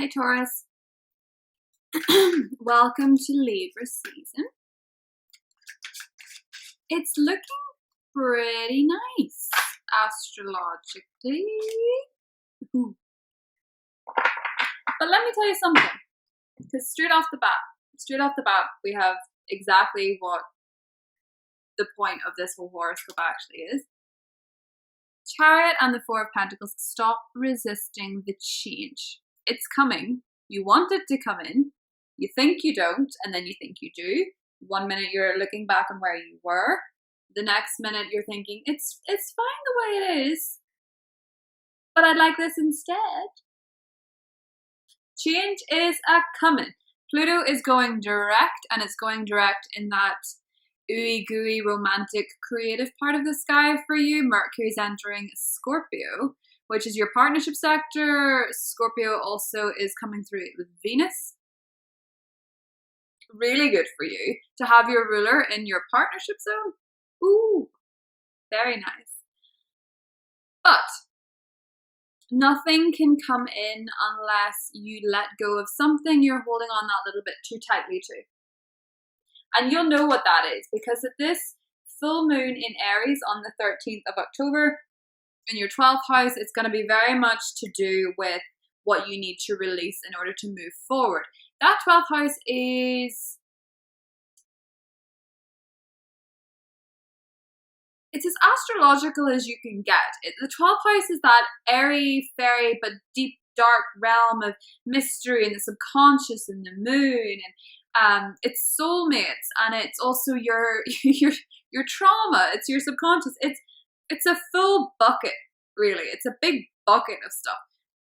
Hi Taurus, welcome to Libra season. It's looking pretty nice astrologically. Ooh. But let me tell you something, because straight off the bat, we have exactly what the point of this whole horoscope actually is. Chariot and the Four of Pentacles. Stop resisting the change. It's coming. You want it to come in. You think you don't, and then you think you do. 1 minute you're looking back on where you were. The next minute you're thinking, it's fine the way it is, but I'd like this instead. Change is a coming. Pluto is going direct, and it's going direct in that ooey gooey romantic creative part of the sky for you. Mercury's entering Scorpio, which is your partnership sector. Scorpio also is coming through with Venus. Really good for you to have your ruler in your partnership zone. Ooh, very nice. But nothing can come in unless you let go of something you're holding on that little bit too tightly to. And you'll know what that is, because at this full moon in Aries on the 13th of October, in your 12th house, it's going to be very much to do with what you need to release in order to move forward. That 12th house is, it's as astrological as you can get. The 12th house is that airy, fairy, but deep, dark realm of mystery and the subconscious and the moon, and it's soulmates, and it's also your trauma. It's your subconscious. It's a full bucket, really. It's a big bucket of stuff.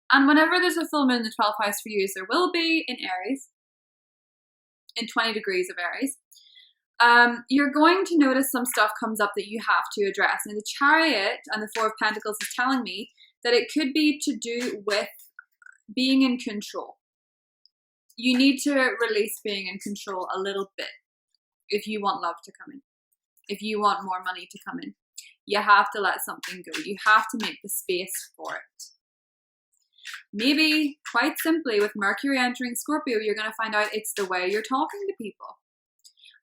And whenever there's a full moon in the 12th house for you, as there will be in Aries, in 20 degrees of Aries, you're going to notice some stuff comes up that you have to address. Now, the Chariot and the Four of Pentacles is telling me that it could be to do with being in control. You need to release being in control a little bit if you want love to come in. If you want more money to come in, you have to let something go. You have to make the space for it. Maybe, quite simply, with Mercury entering Scorpio, you're going to find out it's the way you're talking to people.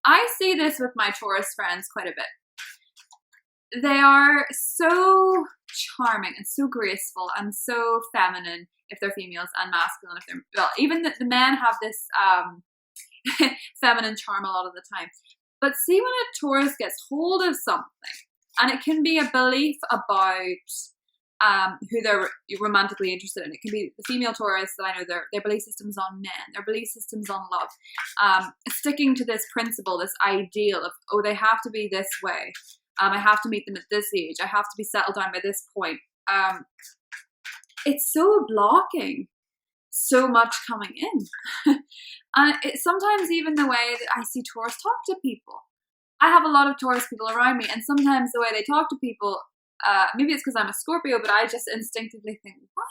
I see this with my Taurus friends quite a bit. They are so charming and so graceful and so feminine if they're females, and masculine if they're, well, even the men have this feminine charm a lot of the time. But see, when a Taurus gets hold of something, and it can be a belief about who they're romantically interested in. It can be the female Taurus that I know their belief system's on men, their belief system's on love. Sticking to this principle, this ideal of, oh, they have to be this way. I have to meet them at this age. I have to be settled down by this point. It's so blocking so much coming in. And sometimes even the way that I see Taurus talk to people. I have a lot of Taurus people around me, and sometimes the way they talk to people, maybe it's because I'm a Scorpio, but I just instinctively think, what?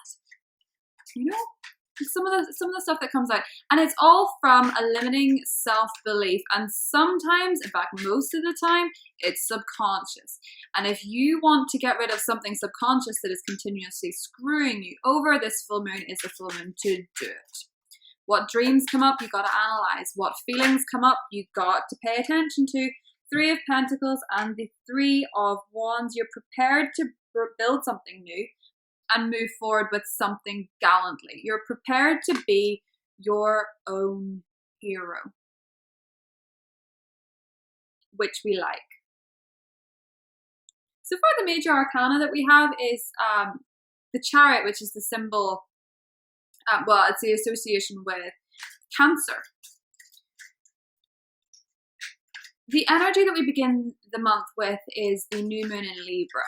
You know? Some of the stuff that comes out, and it's all from a limiting self-belief, and sometimes, in fact most of the time, it's subconscious. And if you want to get rid of something subconscious that is continuously screwing you over, this full moon is the full moon to do it. What dreams come up, you got to analyze. What feelings come up, you got to pay attention to. Three of Pentacles and the Three of Wands. You're prepared to build something new and move forward with something gallantly. You're prepared to be your own hero, which we like. So far, the major arcana that we have is the Chariot, which is the symbol, well, it's the association with Cancer. The energy that we begin the month with is the new moon in Libra,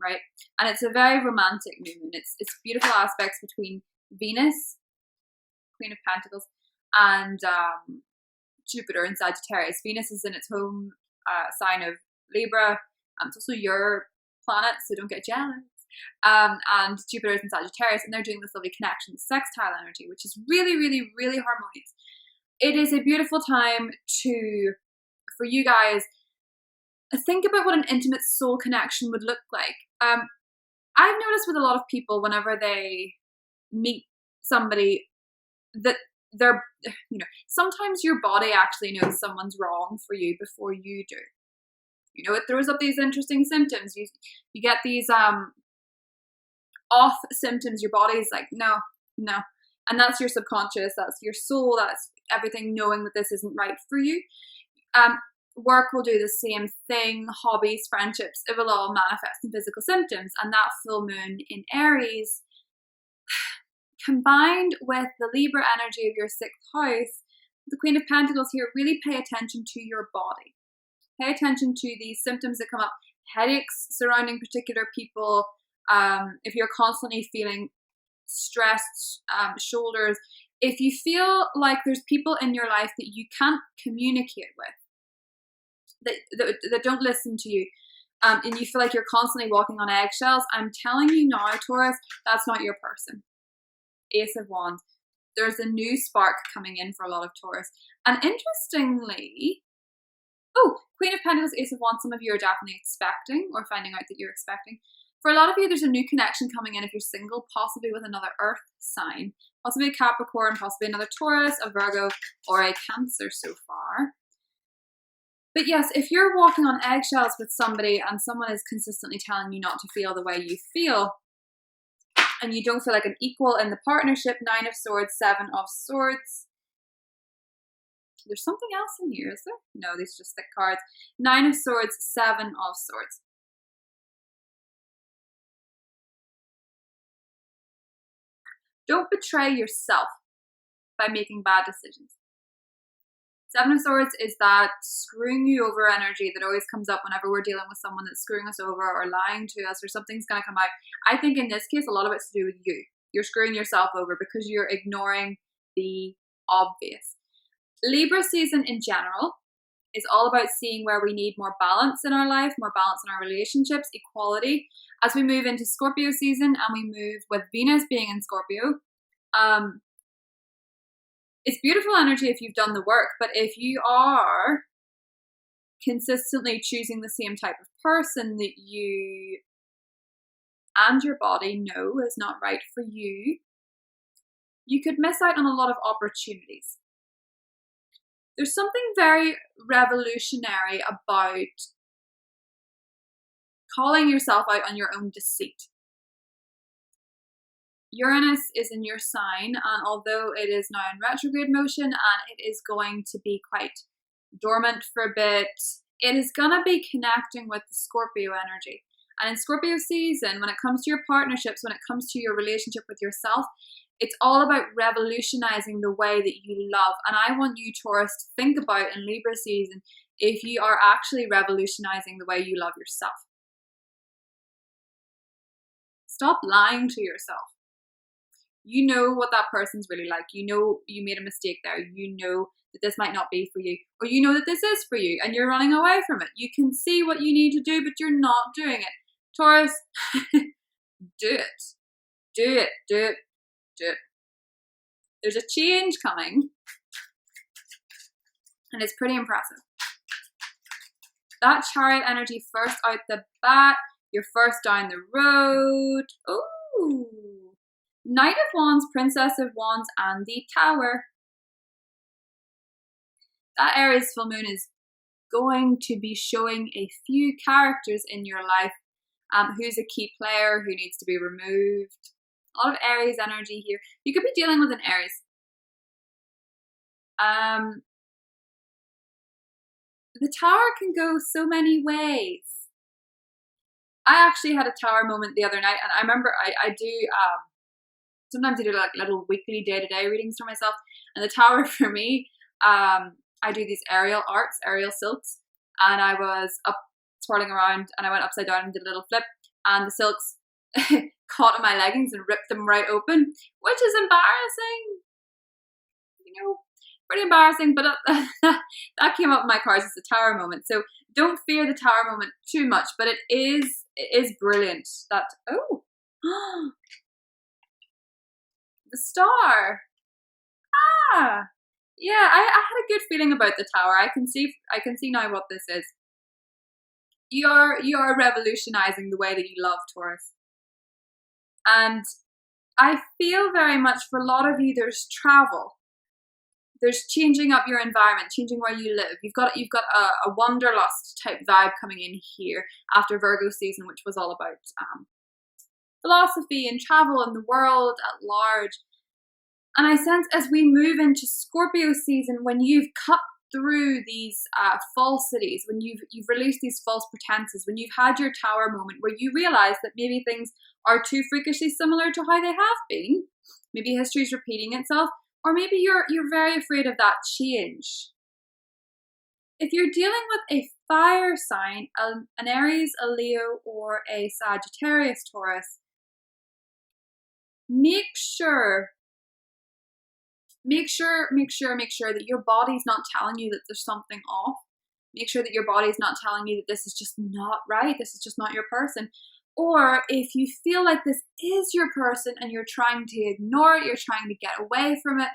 right? And it's a very romantic new moon. It's beautiful aspects between Venus, Queen of Pentacles, and Jupiter in Sagittarius. Venus is in its home sign of Libra. It's also your planet, so don't get jealous. And Jupiter is in Sagittarius, and they're doing this lovely connection, sextile energy, which is really, really, really harmonious. It is a beautiful time for you guys, think about what an intimate soul connection would look like. I've noticed with a lot of people, whenever they meet somebody that they're, sometimes your body actually knows someone's wrong for you before you do. It throws up these interesting symptoms. You get these off symptoms. Your body's like, no. And that's your subconscious, that's your soul, that's everything knowing that this isn't right for you. Work will do the same thing, hobbies, friendships, it will all manifest in physical symptoms. And that full moon in Aries, combined with the Libra energy of your 6th house, the Queen of Pentacles here, really pay attention to your body. Pay attention to these symptoms that come up, headaches surrounding particular people, if you're constantly feeling stressed, shoulders, if you feel like there's people in your life that you can't communicate with, that don't listen to you, and you feel like you're constantly walking on eggshells, I'm telling you now, Taurus, that's not your person. Ace of Wands. There's a new spark coming in for a lot of Taurus. And interestingly, Queen of Pentacles, Ace of Wands, some of you are definitely expecting or finding out that you're expecting. For a lot of you, there's a new connection coming in if you're single, possibly with another earth sign, possibly a Capricorn, possibly another Taurus, a Virgo, or a Cancer so far. But yes, if you're walking on eggshells with somebody and someone is consistently telling you not to feel the way you feel, and you don't feel like an equal in the partnership, 9 of Swords, 7 of Swords. There's something else in here, is there? No, these are just thick cards. 9 of Swords, 7 of Swords. Don't betray yourself by making bad decisions. 7 of Swords is that screwing you over energy that always comes up whenever we're dealing with someone that's screwing us over or lying to us or something's going to come out. I think in this case, a lot of it's to do with you. You're screwing yourself over because you're ignoring the obvious. Libra season in general is all about seeing where we need more balance in our life, more balance in our relationships, equality. As we move into Scorpio season and we move with Venus being in Scorpio, it's beautiful energy if you've done the work, but if you are consistently choosing the same type of person that you and your body know is not right for you, you could miss out on a lot of opportunities. There's something very revolutionary about calling yourself out on your own deceit. Uranus is in your sign, and although it is now in retrograde motion and it is going to be quite dormant for a bit, it is going to be connecting with the Scorpio energy. And in Scorpio season, when it comes to your partnerships, when it comes to your relationship with yourself, it's all about revolutionizing the way that you love. And I want you, Taurus, to think about in Libra season if you are actually revolutionizing the way you love yourself. Stop lying to yourself. You know what that person's really like. You know you made a mistake there. You know that this might not be for you. Or you know that this is for you and you're running away from it. You can see what you need to do, but you're not doing it. Taurus, do it. Do it. Do it. Do it. There's a change coming. And it's pretty impressive. That Chariot energy first out the bat. You're first down the road. Ooh. Knight of Wands, Princess of Wands, and the Tower. That Aries full moon is going to be showing a few characters in your life. Who's a key player, who needs to be removed. A lot of Aries energy here. You could be dealing with an Aries. The Tower can go so many ways. I actually had a Tower moment the other night, and I remember I do... sometimes I do like little weekly day-to-day readings for myself. And the Tower for me, I do these aerial arts, aerial silks. And I was up twirling around and I went upside down and did a little flip. And the silks caught in my leggings and ripped them right open, which is embarrassing. You know, pretty embarrassing. But that came up in my cards as the Tower moment. So don't fear the Tower moment too much. But it is brilliant. That, oh. The Star. Yeah, I had a good feeling about the Tower. I can see now what this is. You are revolutionizing the way that you love, Taurus. And I feel very much for a lot of you, there's travel. There's changing up your environment, changing where you live. You've got a wanderlust type vibe coming in here after Virgo season, which was all about philosophy and travel and the world at large. And I sense as we move into Scorpio season, when you've cut through these falsities, when you've released these false pretenses, when you've had your tower moment where you realize that maybe things are too freakishly similar to how they have been, maybe history's repeating itself, or maybe you're very afraid of that change. If you're dealing with a fire sign, an Aries, a Leo, or a Sagittarius Taurus, make sure that your body's not telling you that there's something off. Make sure that your body's not telling you that this is just not right, this is just not your person. Or if you feel like this is your person and you're trying to ignore it, you're trying to get away from it,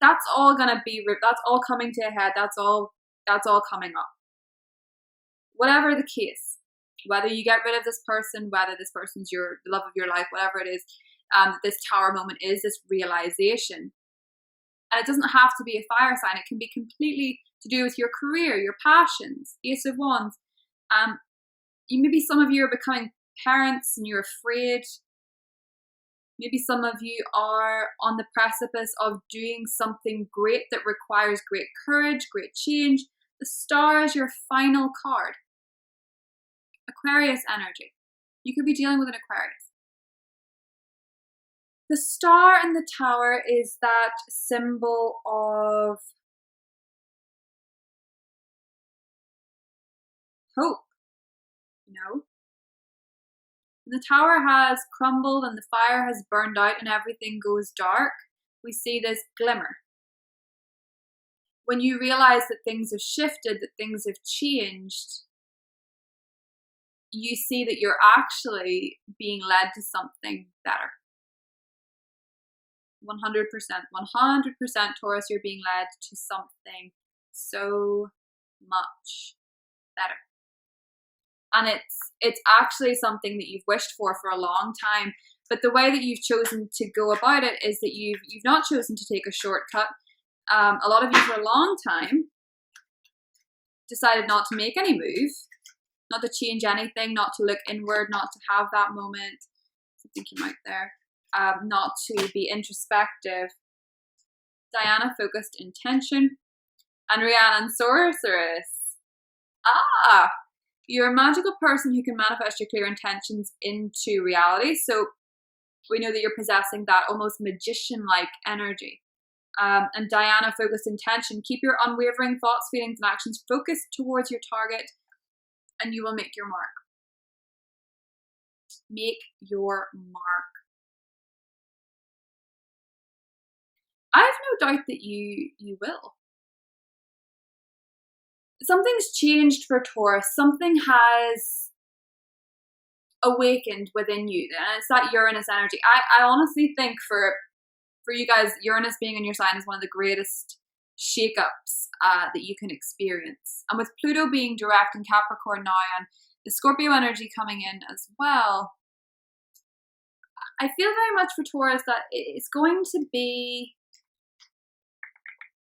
that's all coming to a head, that's all coming up. Whatever the case, whether you get rid of this person, whether this person's the love of your life, whatever it is, this tower moment is this realization. And it doesn't have to be a fire sign. It can be completely to do with your career, your passions. Ace of Wands. Maybe some of you are becoming parents and you're afraid. Maybe some of you are on the precipice of doing something great that requires great courage, great change. The Star is your final card. Aquarius energy. You could be dealing with an Aquarius. The Star and the Tower is that symbol of hope, The Tower has crumbled and the fire has burned out and everything goes dark. We see this glimmer. When you realize that things have shifted, that things have changed, you see that you're actually being led to something better. 100% Taurus, you're being led to something so much better. And it's actually something that you've wished for a long time, but the way that you've chosen to go about it is that you've not chosen to take a shortcut. A lot of you for a long time decided not to make any move, not to change anything, not to look inward, not to have that moment. Something came out there. Not to be introspective. Diana focused intention. And Rihanna and Sorceress. You're a magical person who can manifest your clear intentions into reality. So we know that you're possessing that almost magician-like energy. And Diana focused intention. Keep your unwavering thoughts, feelings, and actions focused towards your target, and you will make your mark. Make your mark. I have no doubt that you will. Something's changed for Taurus. Something has awakened within you, and it's that Uranus energy. I honestly think for you guys, Uranus being in your sign is one of the greatest shakeups that you can experience. And with Pluto being direct in Capricorn now and the Scorpio energy coming in as well, I feel very much for Taurus that it's going to be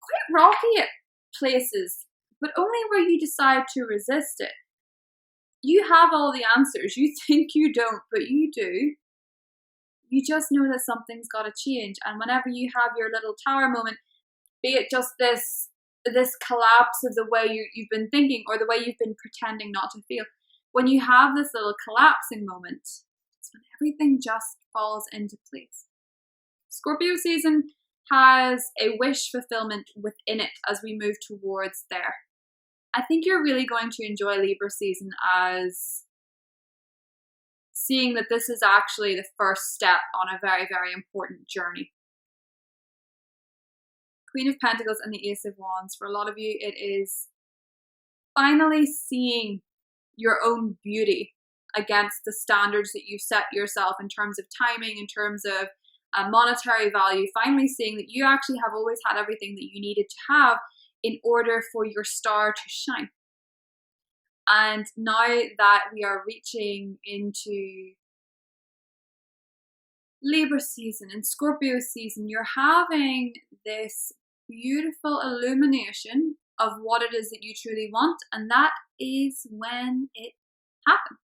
quite rocky at places, but only where you decide to resist it. You have all the answers. You think you don't, but you do. You just know that something's got to change. And whenever you have your little tower moment, be it just this collapse of the way you've been thinking or the way you've been pretending not to feel, when you have this little collapsing moment, it's when everything just falls into place. Scorpio season has a wish fulfillment within it as we move towards there. I think you're really going to enjoy Libra season as seeing that this is actually the first step on a very, very important journey. Queen of Pentacles and the Ace of Wands. For a lot of you, it is finally seeing your own beauty against the standards that you've set yourself in terms of timing, in terms of monetary value, finally seeing that you actually have always had everything that you needed to have in order for your star to shine. And now that we are reaching into Libra season and Scorpio season, you're having this beautiful illumination of what it is that you truly want, and that is when it happens.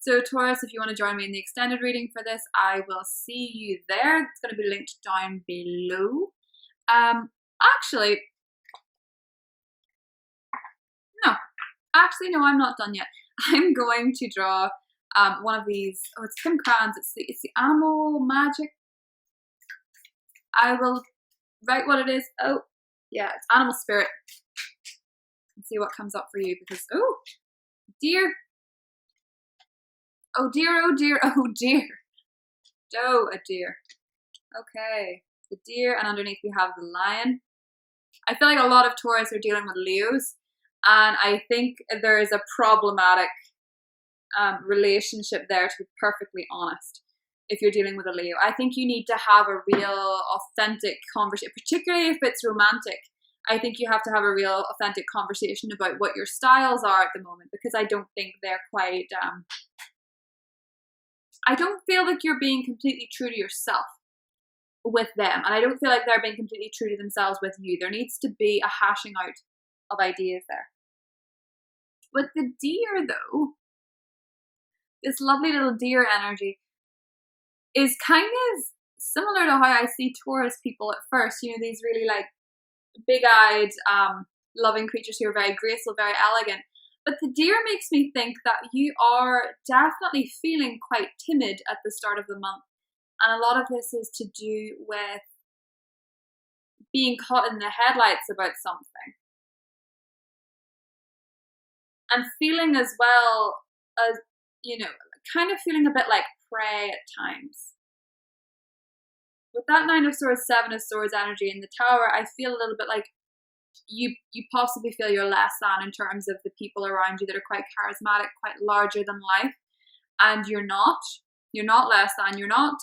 So Taurus, if you want to join me in the extended reading for this, I will see you there. It's going to be linked down below. Actually, no, I'm not done yet. I'm going to draw one of these. Oh, it's Kim Crayons. It's the animal magic. I will write what it is. Oh, yeah, it's animal spirit. And see what comes up for you, because oh dear. Oh dear, oh dear, oh dear. Oh, a deer. Okay, the deer, and underneath we have the lion. I feel like a lot of Taurus are dealing with Leos, and I think there is a problematic relationship there, to be perfectly honest. If you're dealing with a Leo, I think you need to have a real authentic conversation, particularly if it's romantic. I think you have to have a real authentic conversation about what your styles are at the moment, because I don't think they're quite... I don't feel like you're being completely true to yourself with them, and I don't feel like they're being completely true to themselves with you. There needs to be a hashing out of ideas there. With the deer, though, this lovely little deer energy is kind of similar to how I see Taurus people at first. You know, these really like big-eyed, loving creatures who are very graceful, very elegant. But the deer makes me think that you are definitely feeling quite timid at the start of the month. And a lot of this is to do with being caught in the headlights about something. And feeling as well as, you know, kind of feeling a bit like prey at times. With that Nine of Swords, Seven of Swords energy in the Tower, I feel a little bit like you possibly feel you're less than in terms of the people around you that are quite charismatic, quite larger than life, and you're not less than, you're not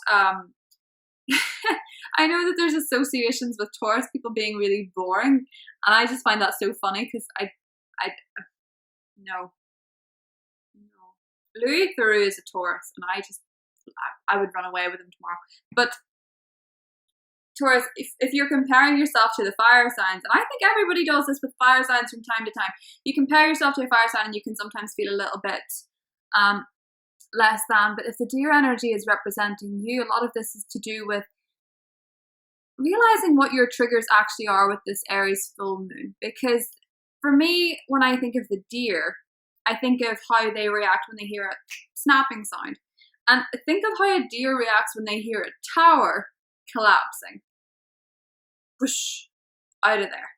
I know that there's associations with Taurus people being really boring, and I just find that so funny, because no, Louis Theroux is a Taurus, and I would run away with him tomorrow. But Taurus, if you're comparing yourself to the fire signs, and I think everybody does this with fire signs from time to time, you compare yourself to a fire sign and you can sometimes feel a little bit less than. But if the deer energy is representing you, a lot of this is to do with realizing what your triggers actually are with this Aries full moon. Because for me, when I think of the deer, I think of how they react when they hear a snapping sound. And think of how a deer reacts when they hear a tower collapsing. Whoosh, out of there.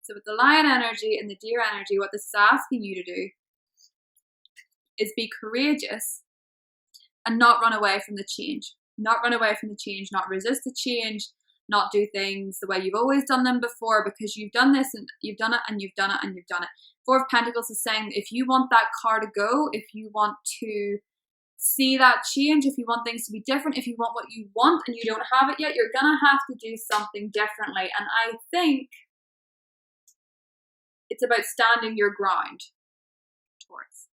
So with the lion energy and the deer energy, what this is asking you to do is be courageous and not run away from the change. Not run away from the change, not resist the change, not do things the way you've always done them before, because you've done this and you've done it and you've done it and you've done it. Four of Pentacles is saying if you want that car to go, if you want to see that change, if you want things to be different, if you want what you want and you don't have it yet, you're gonna have to do something differently. And I think it's about standing your ground, Taurus.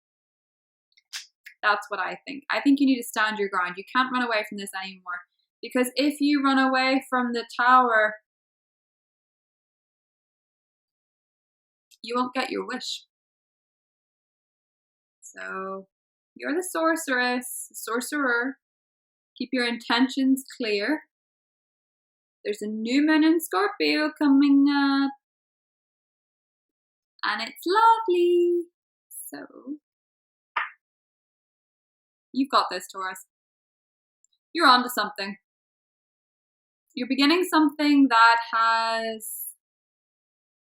That's what I think. I think you need to stand your ground. You can't run away from this anymore, because if you run away from the Tower, you won't get your wish. So you're the sorceress, sorcerer. Keep your intentions clear. There's a new moon in Scorpio coming up, and it's lovely. So you've got this, Taurus. You're onto something. You're beginning something that has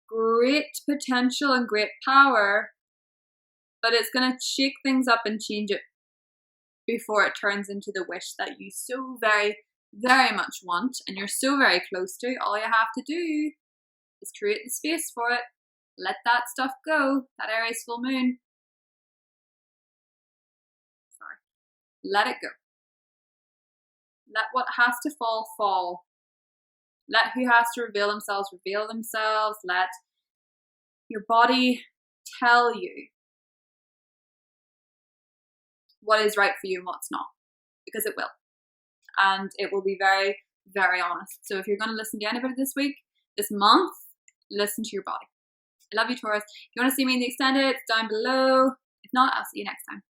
great potential and great power, but it's going to shake things up and change it before it turns into the wish that you so very, very much want and you're so very close to. All you have to do is create the space for it. Let that stuff go, that Aries full moon. Sorry. Let it go. Let what has to fall, fall. Let who has to reveal themselves, reveal themselves. Let your body tell you what is right for you and what's not, because it will. and it will be very, very honest. So if you're going to listen to anybody this month, listen to your body. I love you, Taurus. If you want to see me in the extended, it's down below. If not, I'll see you next time.